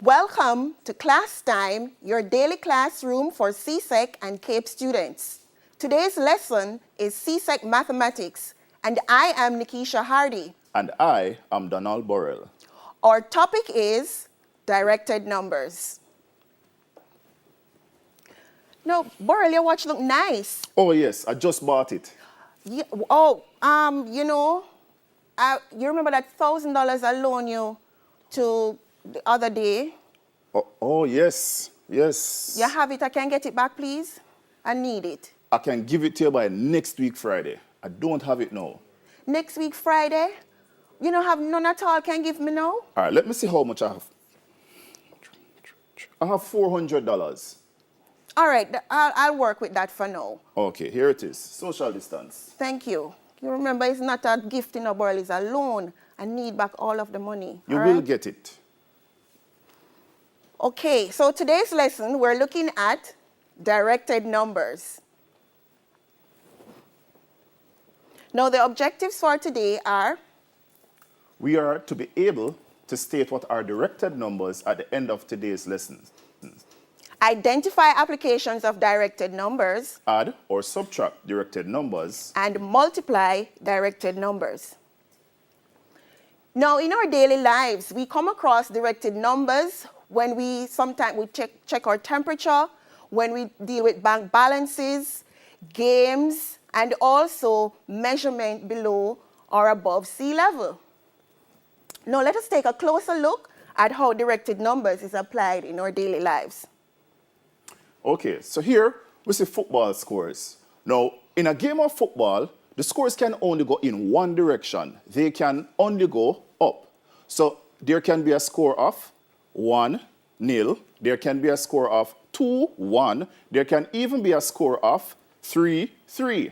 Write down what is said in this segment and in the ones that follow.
Welcome to Class Time, your daily classroom for CSEC and CAPE students. Today's lesson is CSEC Mathematics, and I am Nikisha Hardy. And I am Donald Burrell. Our topic is directed numbers. No, Burrell, your watch look nice. Oh yes, I just bought it. Yeah, you remember that $1,000 I loaned you to the other day? Oh yes. You have it, I can get it back, please? I need it. I can give it to you by next week Friday. I don't have it now. Next week, Friday? You don't have none at all, can give me now? All right, let me see how much I have. I have $400. All right, I'll work with that for now. Okay, here it is. Social distance. Thank you. You remember, it's not a gift in a world, it's a loan. I need back all of the money. You will get it. Okay, so today's lesson, we're looking at directed numbers. Now, the objectives for today are? We are to be able to state what are directed numbers at the end of today's lessons. Identify applications of directed numbers. Add or subtract directed numbers. And multiply directed numbers. Now, in our daily lives, we come across directed numbers when we check our temperature, when we deal with bank balances, games, and also measurement below or above sea level. Now, let us take a closer look at how directed numbers is applied in our daily lives. Okay, so here we see football scores. Now, in a game of football, the scores can only go in one direction. They can only go up. So there can be a score of 1-0. There can be a score of 2-1. There can even be a score of 3-3.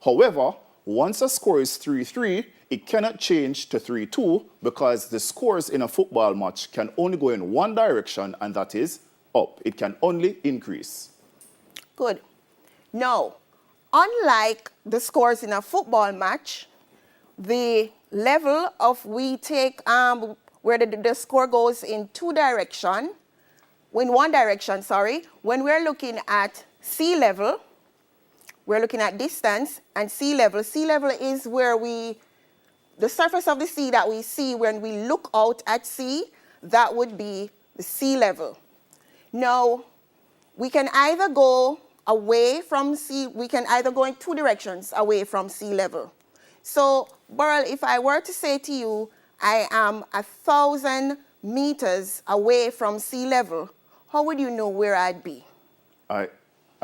However, once a score is 3-3, it cannot change to 3-2 because the scores in a football match can only go in one direction, and that is up. It can only increase. Good. Now, unlike the scores in a football match, the level of where the score goes in one direction, when we're looking at sea level, we're looking at distance and sea level. Sea level is where the surface of the sea that we see when we look out at sea, that would be the sea level. Now, we can either go away from sea, we can either go in two directions away from sea level. So, Burrell, if I were to say to you, I am 1,000 meters away from sea level, how would you know where I'd be? I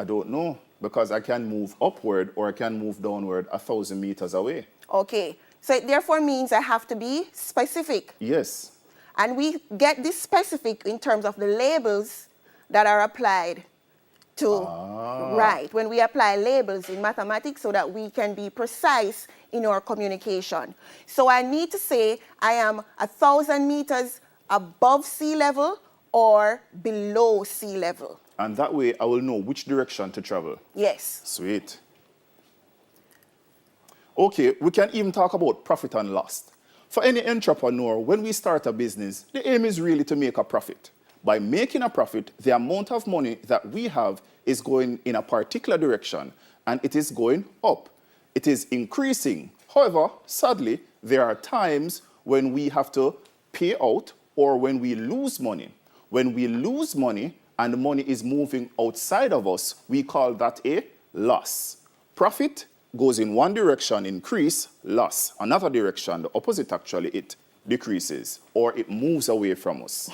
don't know, because I can move upward or I can move downward 1,000 meters away. Okay, so it therefore means I have to be specific. Yes. And we get this specific in terms of the labels that are applied to, right, when we apply labels in mathematics so that we can be precise in our communication. So I need to say I am 1,000 meters above sea level or below sea level. And that way I will know which direction to travel. Yes. Sweet. Okay, we can even talk about profit and loss. For any entrepreneur, when we start a business, the aim is really to make a profit. By making a profit, the amount of money that we have is going in a particular direction, and it is going up. It is increasing. However, sadly, there are times when we have to pay out or when we lose money. When we lose money and the money is moving outside of us, we call that a loss. Profit goes in one direction, increase, loss. Another direction, the opposite actually, it decreases or it moves away from us.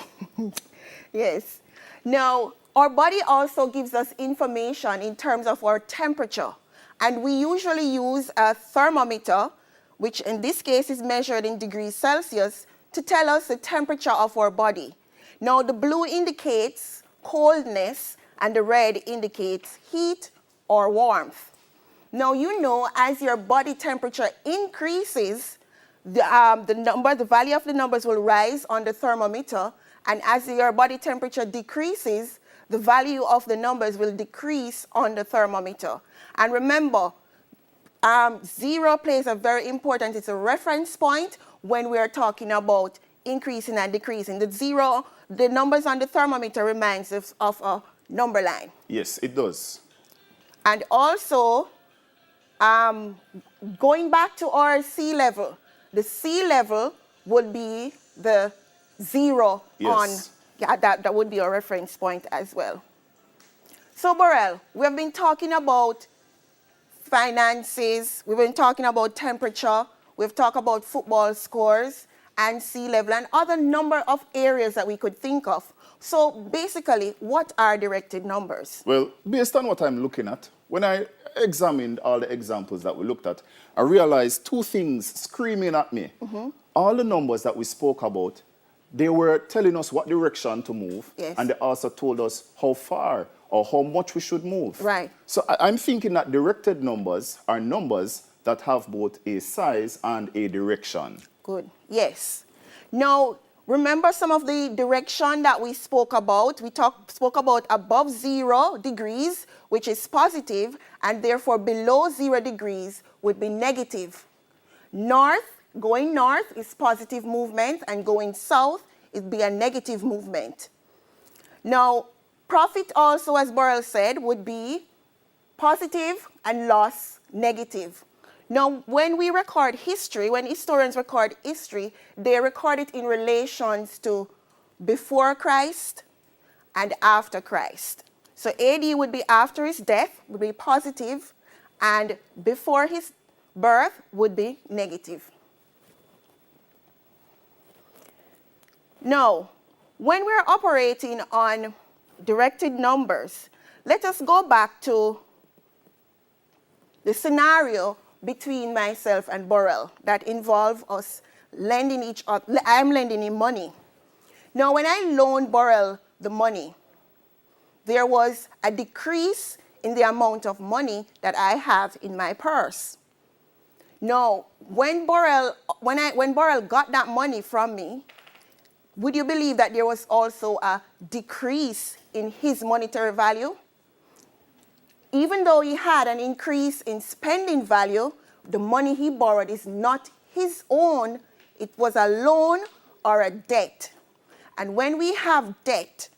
Yes. Now, our body also gives us information in terms of our temperature. And we usually use a thermometer, which in this case is measured in degrees Celsius, to tell us the temperature of our body. Now, the blue indicates coldness and the red indicates heat or warmth. Now, you know, as your body temperature increases, the value of the numbers will rise on the thermometer, and as your body temperature decreases, the value of the numbers will decrease on the thermometer. And remember, 0 plays a very important, it's a reference point when we are talking about increasing and decreasing. The zero, the numbers on the thermometer reminds us of a number line. Yes, it does. And also, going back to our sea level, the sea level would be the zero on, Yes. yeah, that would be a reference point as well. So, Burrell, we have been talking about finances, we've been talking about temperature, we've talked about football scores and sea level and other number of areas that we could think of. So basically, what are directed numbers? Well, based on what I'm looking at, when I examined all the examples that we looked at, I realized two things screaming at me. All the numbers that we spoke about, they were telling us what direction to move, Yes. and they also told us how far or how much we should move. Right. So I'm thinking that directed numbers are numbers that have both a size and a direction. Good. Yes. Now, remember some of the direction that we spoke about? We spoke about above 0 degrees, which is positive, and therefore below 0 degrees would be negative. Going north is positive movement, and going south would be a negative movement. Now, profit also, as Burrell said, would be positive and loss negative. Now, when we record history, when historians record history, they record it in relations to before Christ and after Christ. So AD would be after his death, would be positive, and before his birth would be negative. Now, when we're operating on directed numbers, let us go back to the scenario between myself and Burrell that involve us lending each other. I'm lending him money. Now, when I loaned Burrell the money, there was a decrease in the amount of money that I have in my purse. Now, when Burrell got that money from me, would you believe that there was also a decrease in his monetary value? Even though he had an increase in spending value, the money he borrowed is not his own. It was a loan or a debt. And when we have debt,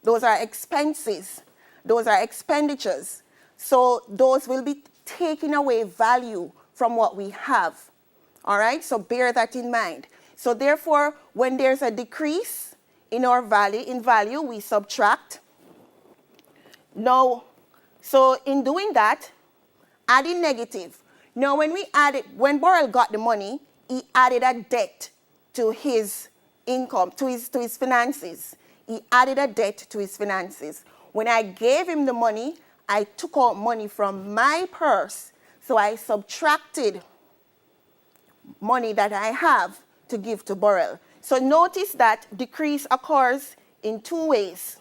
those are expenses, those are expenditures. So those will be taking away value from what we have. All right, so bear that in mind. So therefore, when there's a decrease in our value, we subtract. Now, so in doing that, adding negative. Now, when Burrell got the money, he added a debt to his income, to his finances. He added a debt to his finances. When I gave him the money, I took out money from my purse. So I subtracted money that I have to give to Burrell. So notice that decrease occurs in two ways.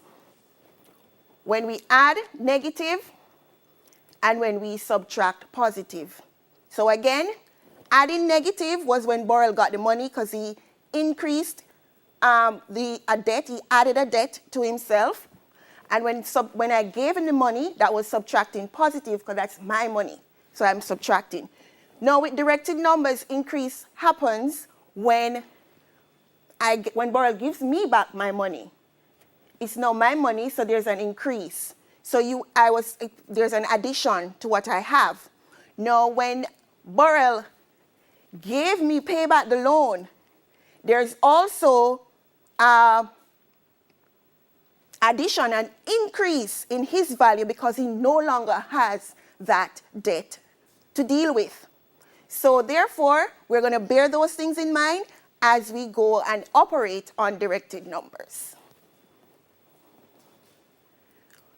When we add negative and when we subtract positive. So again, adding negative was when Burrell got the money because he increased a debt, he added a debt to himself. And when I gave him the money, that was subtracting positive because that's my money. So I'm subtracting. Now with directed numbers, increase happens when Burrell gives me back my money. It's now my money, so there's an increase. So there's an addition to what I have. Now, when Burrell gave me pay back the loan, there's also addition, an increase in his value because he no longer has that debt to deal with. So therefore, we're going to bear those things in mind as we go and operate on directed numbers.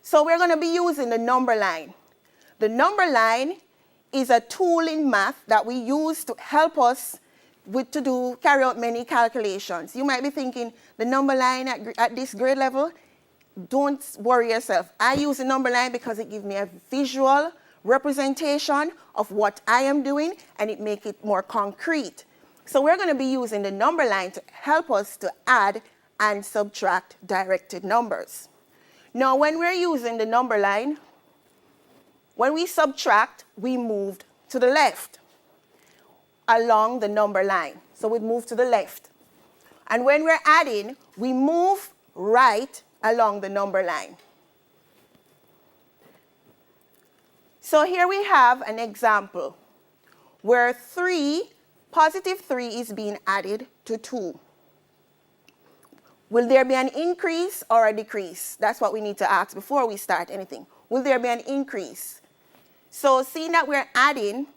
So we're going to be using the number line. The number line is a tool in math that we use to help us carry out many calculations. You might be thinking, the number line at this grade level, don't worry yourself. I use the number line because it gives me a visual representation of what I am doing and it makes it more concrete. So we're going to be using the number line to help us to add and subtract directed numbers. Now, when we're using the number line, when we subtract, we moved to the left along the number line. So we move to the left. And when we're adding, we move right along the number line. So here we have an example where positive 3 is being added to 2. Will there be an increase or a decrease? That's what we need to ask before we start anything. Will there be an increase? So seeing that we're adding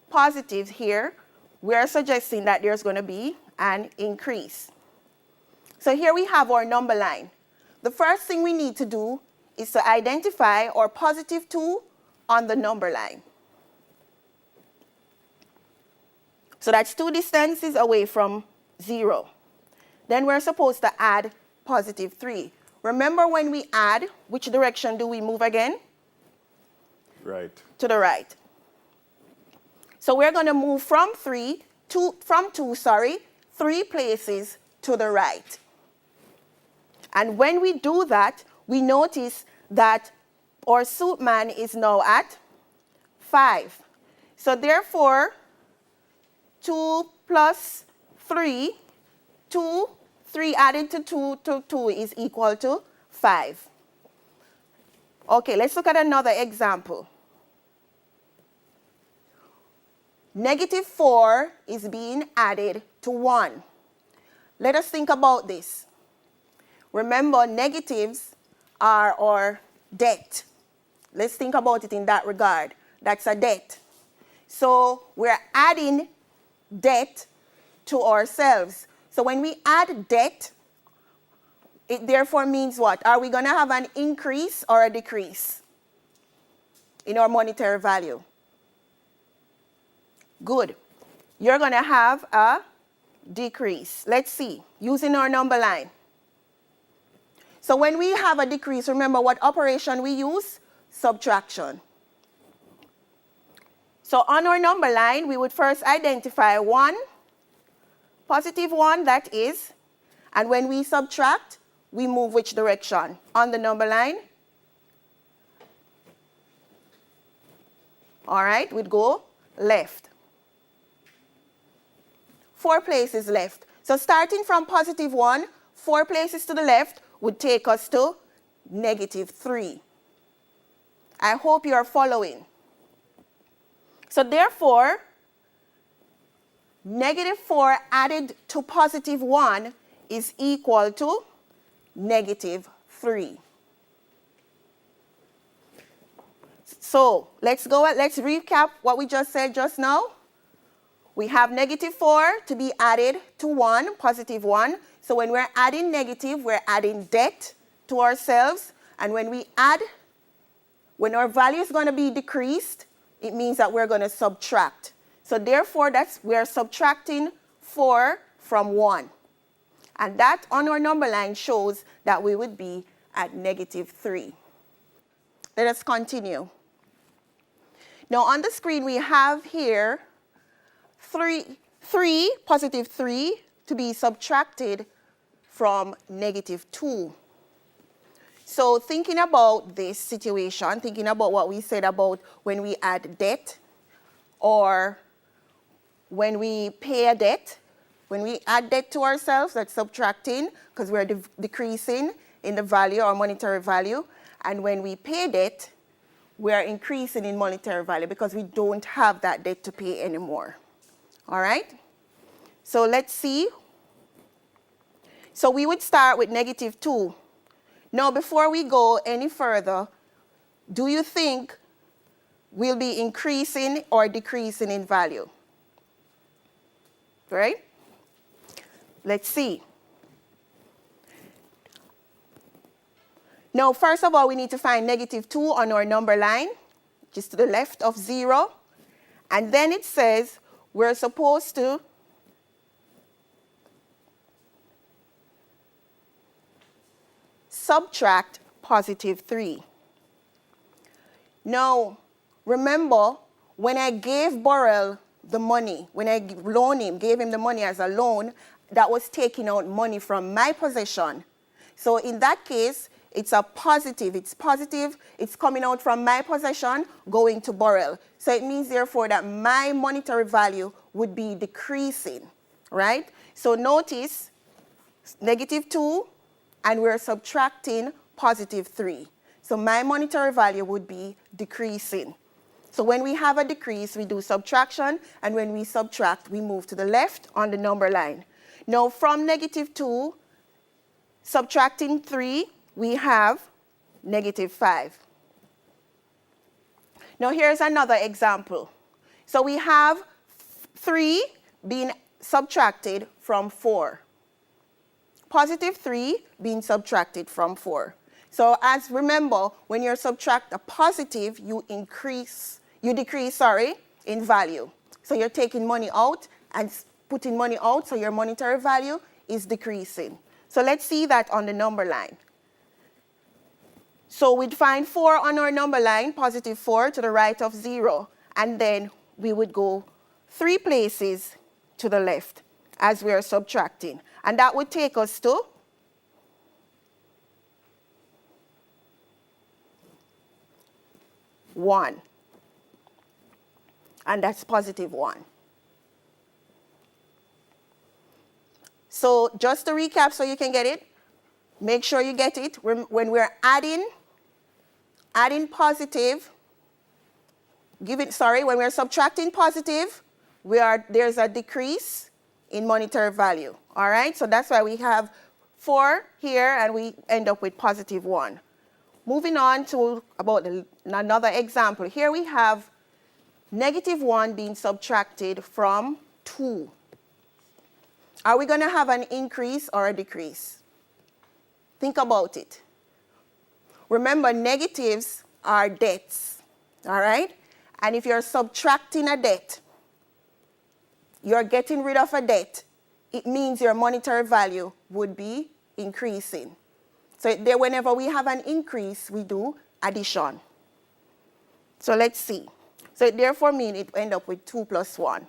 positives here, we're suggesting that there's going to be an increase. So here we have our number line. The first thing we need to do is to identify our positive 2 on the number line. So that's 2 distances away from 0. Then we're supposed to add positive 3. Remember when we add, which direction do we move again? Right. To the right. So we're going to move from 2, 3 places to the right. And when we do that, we notice that our suit man is now at 5. So therefore, 2 plus 3, 3 added to 2 is equal to 5. Okay, let's look at another example. Negative 4 is being added to 1. Let us think about this. Remember, negatives are our debt. Let's think about it in that regard. That's a debt. So we're adding debt to ourselves. So when we add debt, it therefore means what? Are we going to have an increase or a decrease in our monetary value? Good. You're going to have a decrease. Let's see. Using our number line. So when we have a decrease, remember what operation we use? Subtraction. So on our number line, we would first identify 1, positive 1, that is. And when we subtract, we move which direction? On the number line. All right, we'd go left. 4 places left. So starting from positive 1, 4 places to the left would take us to negative 3. I hope you are following. So therefore, negative 4 added to positive 1 is equal to negative 3. So let's recap what we just said just now. We have negative 4 to be added to 1, positive 1. So when we're adding negative, we're adding debt to ourselves. And when our value is going to be decreased, it means that we're going to subtract. So therefore, we're subtracting 4 from 1. And that on our number line shows that we would be at negative 3. Let us continue. Now on the screen we have here 3, positive 3, to be subtracted from negative 2. So thinking about this situation, thinking about what we said about when we add debt or when we pay a debt, when we add debt to ourselves, that's subtracting because we're decreasing in the value or monetary value. And when we pay debt, we're increasing in monetary value because we don't have that debt to pay anymore. All right? So let's see. So we would start with negative 2. Now, before we go any further, do you think we'll be increasing or decreasing in value? Right? Let's see. Now, first of all, we need to find negative 2 on our number line, just to the left of 0. And then it says we're supposed to subtract positive 3. Now, remember, when I gave Burrell the money, when I gave him the money as a loan, that was taking out money from my possession. So in that case, it's a positive. It's positive. It's coming out from my possession, going to Burrell. So it means, therefore, that my monetary value would be decreasing, right? So notice negative 2, and we're subtracting positive 3. So my monetary value would be decreasing. So when we have a decrease, we do subtraction, and when we subtract, we move to the left on the number line. Now from negative 2, subtracting 3, we have negative 5. Now here's another example. So we have 3 being subtracted from 4. Positive 3 being subtracted from 4. So as remember, when you subtract a positive, you decrease, in value. So you're taking money out and putting money out, so your monetary value is decreasing. So let's see that on the number line. So we'd find 4 on our number line, positive 4 to the right of 0, and then we would go 3 places to the left as we are subtracting. And that would take us to one. And that's positive 1. So just to recap so you can get it, make sure you get it. When we're adding positive, when we're subtracting positive, there's a decrease in monetary value. All right, so that's why we have 4 here and we end up with positive 1. Moving on to another example. Here we have negative 1 being subtracted from 2. Are we going to have an increase or a decrease? Think about it. Remember, negatives are debts, all right? And if you're subtracting a debt, you're getting rid of a debt, it means your monetary value would be increasing. So there, whenever we have an increase, we do addition. So let's see. So it therefore means it end up with 2 plus 1.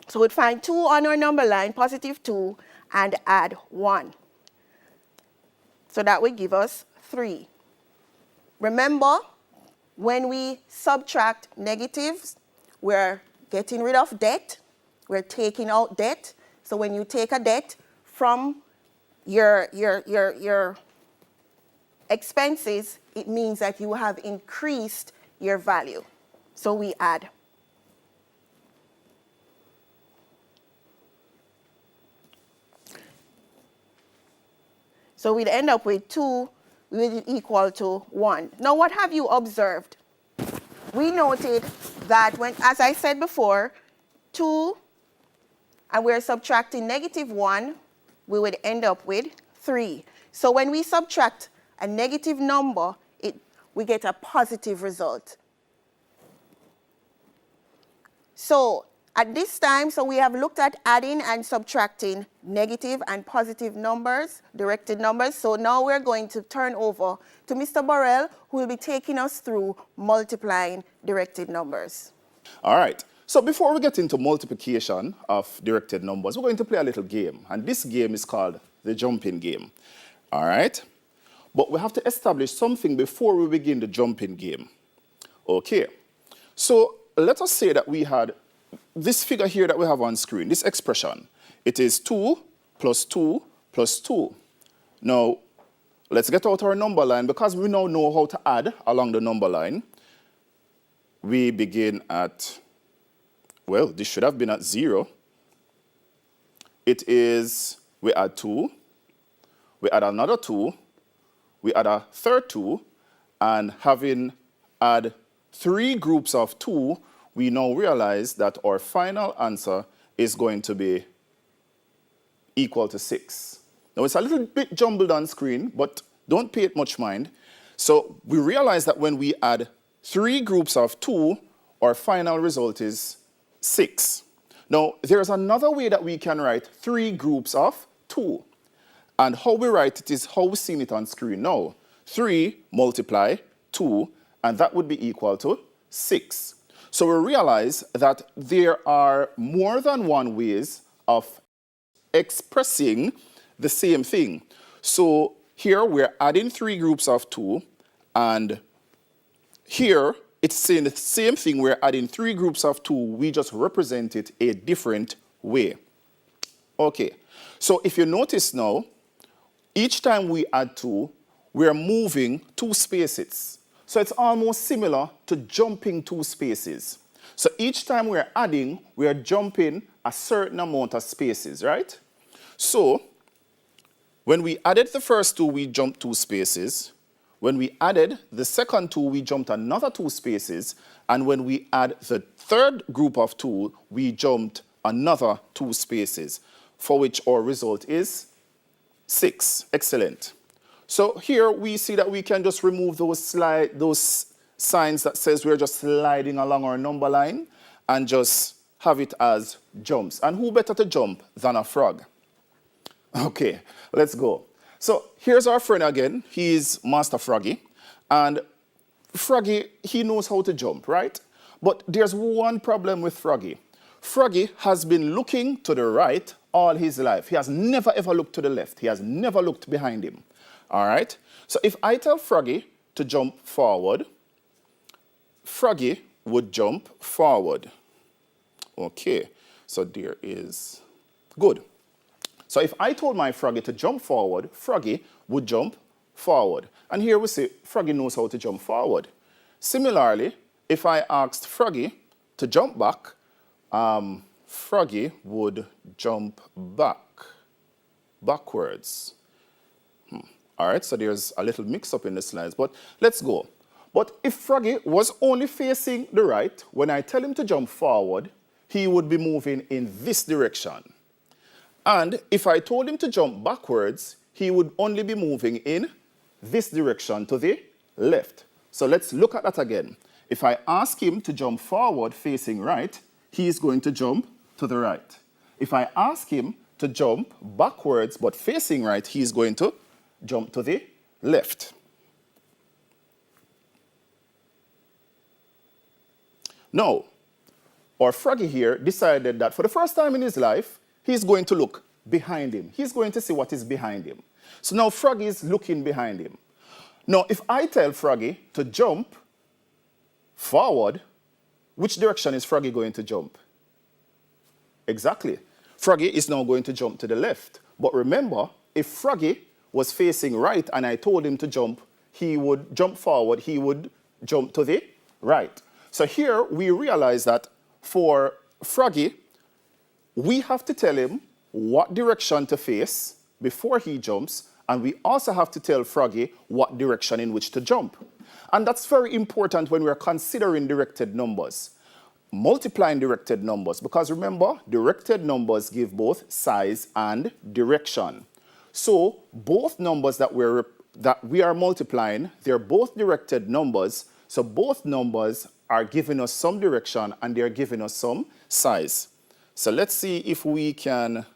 So we'd find 2 on our number line, positive 2, and add 1. So that would give us 3. Remember, when we subtract negatives, we're getting rid of debt. We're taking out debt. So when you take a debt from your expenses, it means that you have increased your value. So we add. So we'd end up with 2, which is equal to 1. Now what have you observed? We noted that when, as I said before, 2, and we're subtracting negative 1, we would end up with 3. So when we subtract a negative number, we get a positive result. So at this time, so we have looked at adding and subtracting negative and positive numbers, directed numbers. So now we're going to turn over to Mr. Burrell, who will be taking us through multiplying directed numbers. All right. So before we get into multiplication of directed numbers, we're going to play a little game. And this game is called the jumping game. All right? But we have to establish something before we begin the jumping game. Okay. So let us say that we had this figure here that we have on screen, this expression. It is 2 plus 2 plus 2. Now, let's get out our number line. Because we now know how to add along the number line, we begin at, well, this should have been at 0. It is, we add 2, we add another 2, we add a third 2, and having add 3 groups of 2, we now realize that our final answer is going to be equal to 6. Now, it's a little bit jumbled on screen, but don't pay it much mind. So we realize that when we add 3 groups of 2, our final result is 6. Now, there's another way that we can write 3 groups of 2. And how we write it is how we've seen it on screen now. 3 multiply 2, and that would be equal to 6. So we realize that there are more than one ways of expressing the same thing. So here we're adding 3 groups of 2, and here it's saying the same thing. We're adding 3 groups of 2. We just represent it a different way. Okay. So if you notice now, each time we add 2, we're moving 2 spaces. So it's almost similar to jumping 2 spaces. So each time we're adding, we are jumping a certain amount of spaces, right? So when we added the first 2, we jumped 2 spaces. When we added the second 2, we jumped another 2 spaces. And when we add the third group of 2, we jumped another 2 spaces, for which our result is 6. Excellent. So here we see that we can just remove those signs that says we're just sliding along our number line and just have it as jumps. And who better to jump than a frog? Okay, let's go. So here's our friend again. He's Master Froggy. And Froggy, he knows how to jump, right? But there's one problem with Froggy. Froggy has been looking to the right all his life. He has never ever looked to the left. He has never looked behind him. All right? So if I tell Froggy to jump forward, Froggy would jump forward. Okay, so there is good. So if I told my Froggy to jump forward, Froggy would jump forward. And here we see Froggy knows how to jump forward. Similarly, if I asked Froggy to jump back, Froggy would jump backwards. All right, so there's a little mix-up in the slides, but let's go. But if Froggy was only facing the right, when I tell him to jump forward, he would be moving in this direction. And if I told him to jump backwards, he would only be moving in this direction to the left. So let's look at that again. If I ask him to jump forward facing right, he is going to jump to the right. If I ask him to jump backwards but facing right, he is going to jump to the left. Now, our Froggy here decided that for the first time in his life, he's going to look behind him. He's going to see what is behind him. So now Froggy is looking behind him. Now, if I tell Froggy to jump forward, which direction is Froggy going to jump? Exactly. Froggy is now going to jump to the left. But remember, if Froggy was facing right and I told him to jump, he would jump forward, he would jump to the right. So here we realize that for Froggy, we have to tell him what direction to face before he jumps, and we also have to tell Froggy what direction in which to jump. And that's very important when we're considering directed numbers, multiplying directed numbers, because remember, directed numbers give both size and direction. So both numbers that we are multiplying, they're both directed numbers, so both numbers are giving us some direction and they're giving us some size. So let's see if we can,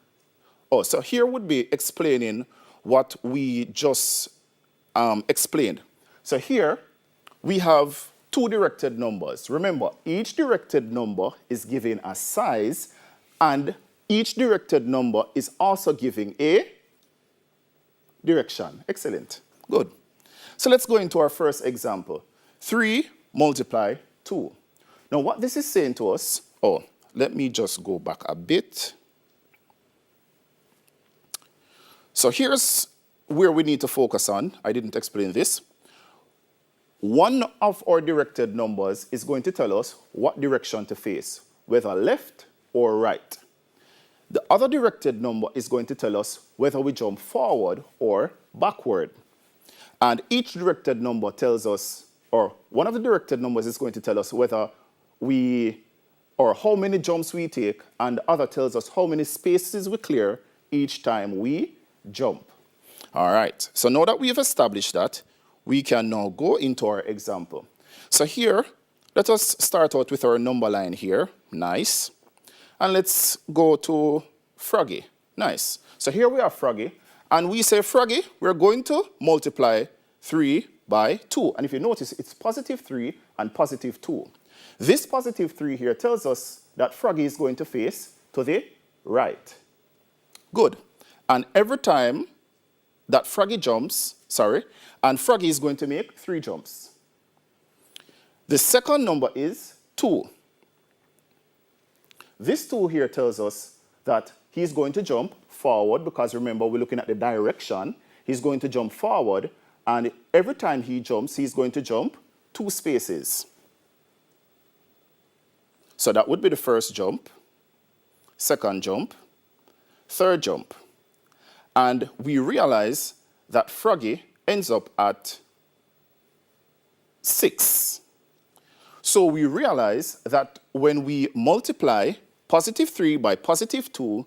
so here would be explaining what we just explained. So here we have 2 directed numbers. Remember, each directed number is giving a size and each directed number is also giving a direction. Excellent. Good. So let's go into our first example. 3 multiply 2. Now what this is saying to us, let me just go back a bit. So here's where we need to focus on. I didn't explain this. One of our directed numbers is going to tell us what direction to face, whether left or right. The other directed number is going to tell us whether we jump forward or backward. And each directed number tells us, or one of the directed numbers is going to tell us whether or how many jumps we take, and the other tells us how many spaces we clear each time we jump. All right, so now that we have established that, we can now go into our example. So here, let us start out with our number line here. Nice. And let's go to Froggy. Nice. So here we have Froggy, and we say, Froggy, we're going to multiply 3 by 2. And if you notice, it's positive 3 and positive 2. This positive 3 here tells us that Froggy is going to face to the right. Good. And every time that Froggy jumps, and Froggy is going to make 3 jumps. The second number is 2. This 2 here tells us that he's going to jump forward because remember, we're looking at the direction. He's going to jump forward, and every time he jumps, he's going to jump 2 spaces. So that would be the first jump, second jump, third jump. And we realize that Froggy ends up at 6. So we realize that when we multiply +3 by +2,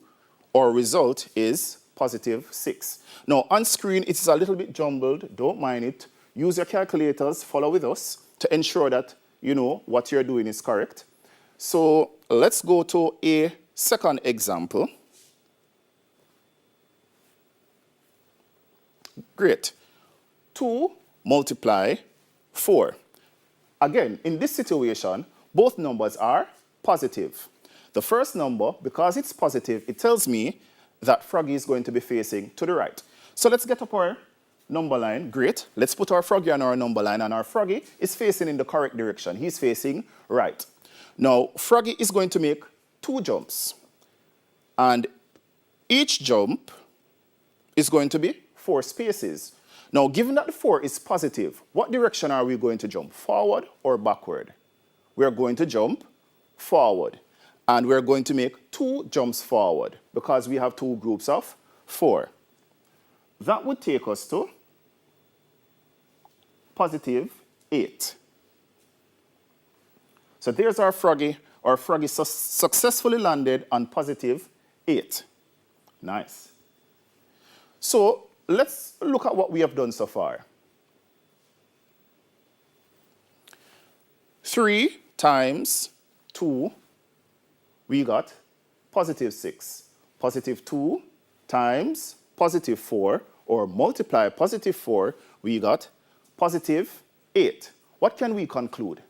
our result is +6. Now, on screen, it's a little bit jumbled. Don't mind it. Use your calculators. Follow with us to ensure that you know what you're doing is correct. So let's go to a second example. Great. 2 multiply 4. Again, in this situation, both numbers are positive. The first number, because it's positive, it tells me that Froggy is going to be facing to the right. So let's get up our number line. Great. Let's put our Froggy on our number line, and our Froggy is facing in the correct direction. He's facing right. Now, Froggy is going to make 2 jumps. And each jump is going to be 4 spaces. Now, given that the 4 is positive, what direction are we going to jump? Forward or backward? We're going to jump forward. And we're going to make 2 jumps forward because we have 2 groups of 4. That would take us to +8. So there's our Froggy. Our Froggy successfully landed on +8. Nice. So let's look at what we have done so far. 3 times 2, we got +6. +2 times +4, or multiply +4, we got +8. What can we conclude?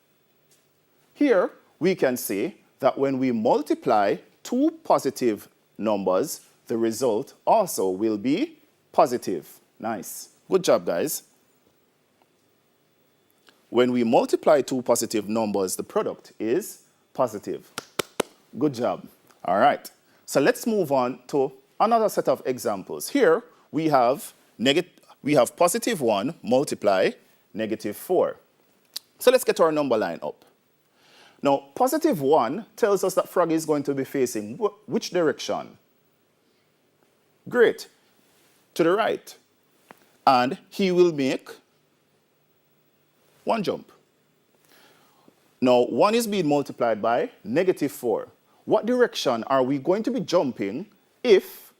Here, we can say that when we multiply 2 positive numbers, the result also will be positive. Nice. Good job, guys. When we multiply 2 positive numbers, the product is positive. Good job. All right. So let's move on to another set of examples. Here, we have +1 multiply -4. So let's get our number line up. Now, +1 tells us that Froggy is going to be facing which direction? Great. To the right. And he will make 1 jump. Now, 1 is being multiplied by -4. What direction are we going to be jumping if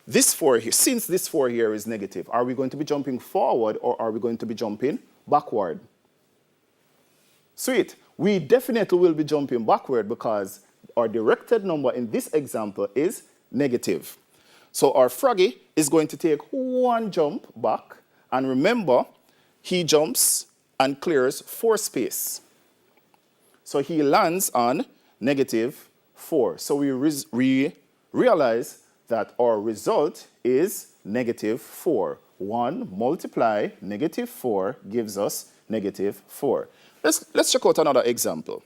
this 4 here, since this 4 here is negative? Are we going to be jumping forward or are we going to be jumping backward? Sweet. We definitely will be jumping backward because our directed number in this example is negative. So our Froggy is going to take 1 jump back. And remember, he jumps and clears 4 space. So he lands on -4. So we realize that our result is -4. 1 multiply -4 gives us -4. Let's check out another example.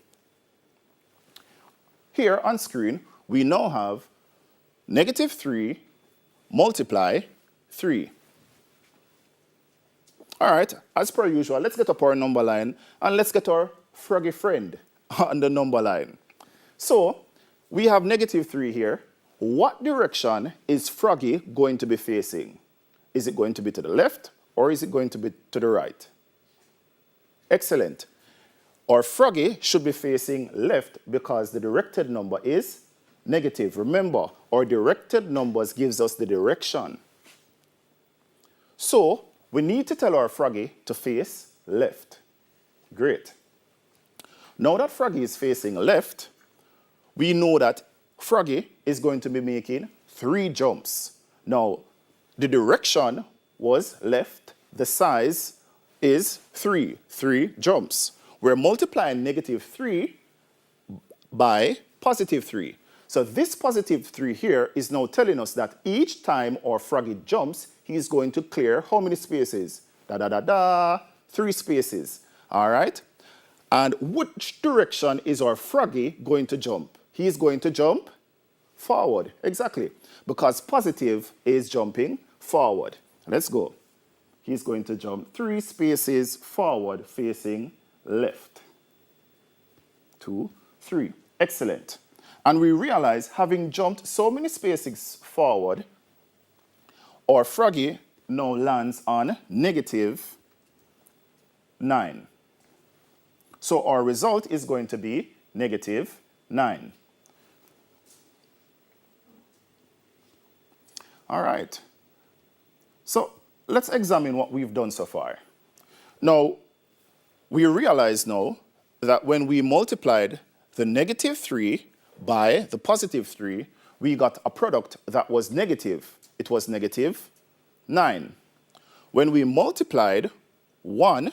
Here on screen, we now have -3 multiply 3. All right, as per usual, let's get up our number line and let's get our Froggy friend on the number line. So we have -3 here. What direction is Froggy going to be facing? Is it going to be to the left or is it going to be to the right? Excellent. Our Froggy should be facing left because the directed number is negative. Remember, our directed numbers gives us the direction. So we need to tell our Froggy to face left. Great. Now that Froggy is facing left, we know that Froggy is going to be making 3 jumps. Now, the direction was left. The size is 3 jumps. We're multiplying -3 by +3. So this +3 here is now telling us that each time our Froggy jumps, he's going to clear how many spaces? 3 spaces. All right? And which direction is our Froggy going to jump? He's going to jump forward. Exactly. Because positive is jumping forward. Let's go. He's going to jump 3 spaces forward facing left. 2, 3. Excellent. And we realize, having jumped so many spaces forward, our Froggy now lands on negative 9. So our result is going to be negative 9. All right. So let's examine what we've done so far. Now, we realize now that when we multiplied the negative 3 by the positive 3, we got a product that was negative. It was negative 9. When we multiplied 1,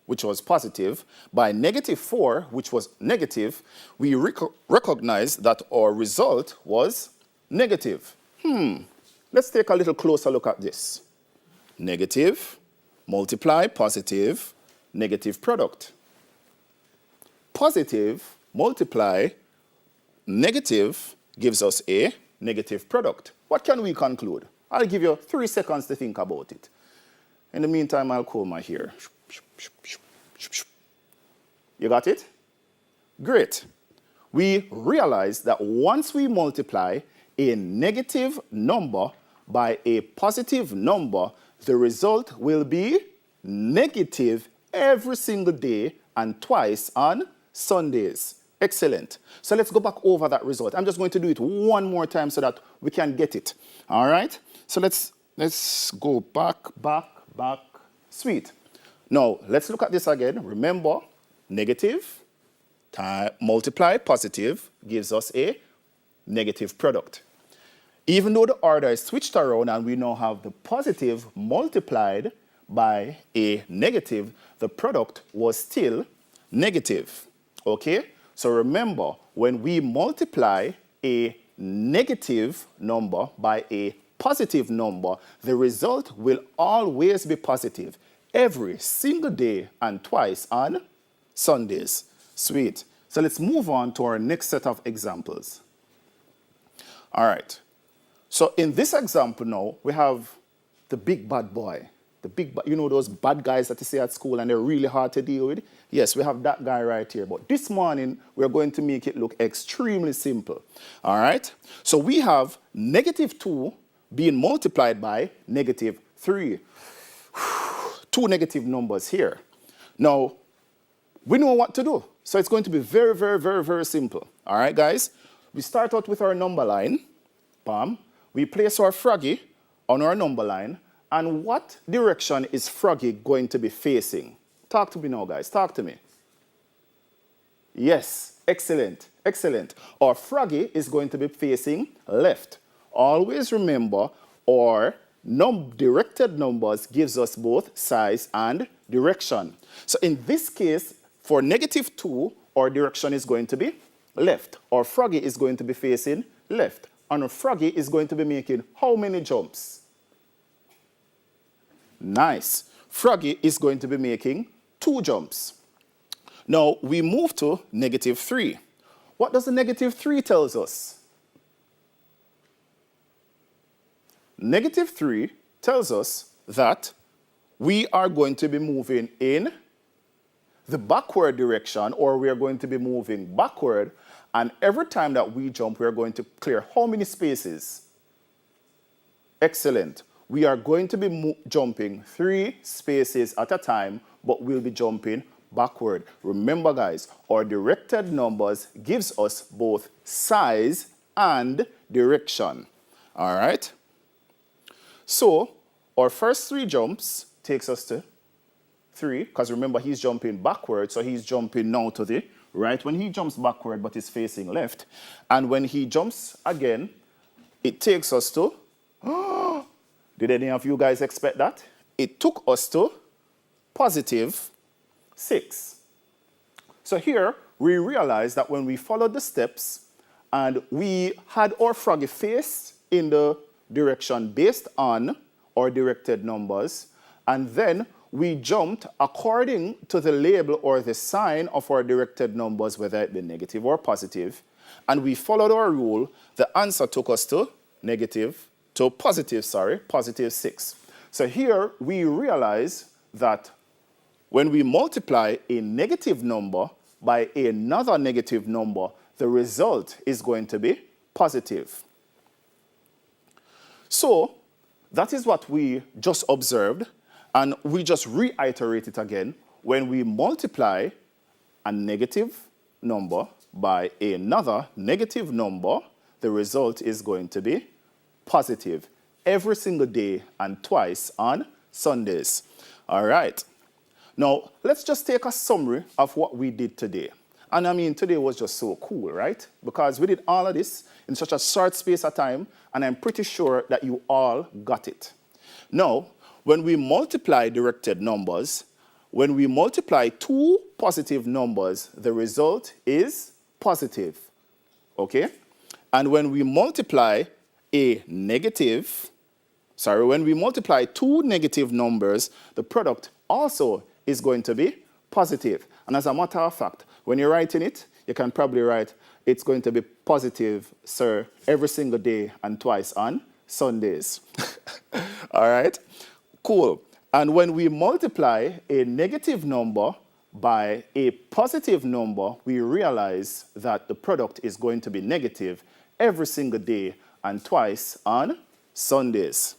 which was positive, by negative 4, which was negative, we recognize that our result was negative. Let's take a little closer look at this. Negative, multiply, positive, negative product. Positive, multiply, negative gives us a negative product. What can we conclude? I'll give you 3 seconds to think about it. In the meantime, I'll comb my hair. You got it? Great. We realize that once we multiply a negative number by a positive number, the result will be negative every single day and twice on Sundays. Excellent. So let's go back over that result. I'm just going to do it one more time so that we can get it. All right? So let's go back. Sweet. Now, let's look at this again. Remember, negative multiply positive gives us a negative product. Even though the order is switched around and we now have the positive multiplied by a negative, the product was still negative. Okay? So remember, when we multiply a negative number by a positive number, the result will always be positive every single day and twice on Sundays. Sweet. So let's move on to our next set of examples. All right. So in this example now, we have the big bad boy. You know those bad guys that you see at school and they're really hard to deal with? Yes, we have that guy right here. But this morning, we're going to make it look extremely simple. All right? So we have negative 2 being multiplied by negative 3. 2 negative numbers here. Now, we know what to do. So it's going to be very, very, very, very simple. All right, guys? We start out with our number line. Bam. We place our Froggy on our number line. And what direction is Froggy going to be facing? Talk to me now, guys. Talk to me. Yes. Excellent. Excellent. Our Froggy is going to be facing left. Always remember, our directed numbers gives us both size and direction. So in this case, for negative 2, our direction is going to be left. Our Froggy is going to be facing left. And our Froggy is going to be making how many jumps? Nice. Froggy is going to be making 2 jumps. Now, we move to negative 3. What does the negative 3 tells us? Negative 3 tells us that we are going to be moving in the backward direction, or we are going to be moving backward, and every time that we jump, we are going to clear how many spaces? Excellent. We are going to be jumping 3 spaces at a time, but we'll be jumping backward. Remember, guys, our directed numbers gives us both size and direction. All right? So, our first 3 jumps takes us to 3, because remember, he's jumping backward, so he's jumping now to the right. When he jumps backward, but he's facing left. And when he jumps again, it takes us to... Did any of you guys expect that? It took us to positive 6. So here, we realize that when we followed the steps and we had our Froggy face in the direction based on our directed numbers, and then we jumped according to the label or the sign of our directed numbers, whether it be negative or positive, and we followed our rule, the answer took us to positive 6. So here we realize that when we multiply a negative number by another negative number, the result is going to be positive. So that is what we just observed, and we just reiterate it again. When we multiply a negative number by another negative number, the result is going to be positive every single day and twice on Sundays. All right. Now, let's just take a summary of what we did today. And I mean, today was just so cool, right? Because we did all of this in such a short space of time, and I'm pretty sure that you all got it. Now, when we multiply directed numbers, when we multiply two positive numbers, the result is positive, okay? And when we multiply when we multiply two negative numbers, the product also is going to be positive. And as a matter of fact, when you're writing it, you can probably write, it's going to be positive, sir, every single day and twice on Sundays. All right? Cool. And when we multiply a negative number by a positive number, we realize that the product is going to be negative every single day and twice on Sundays.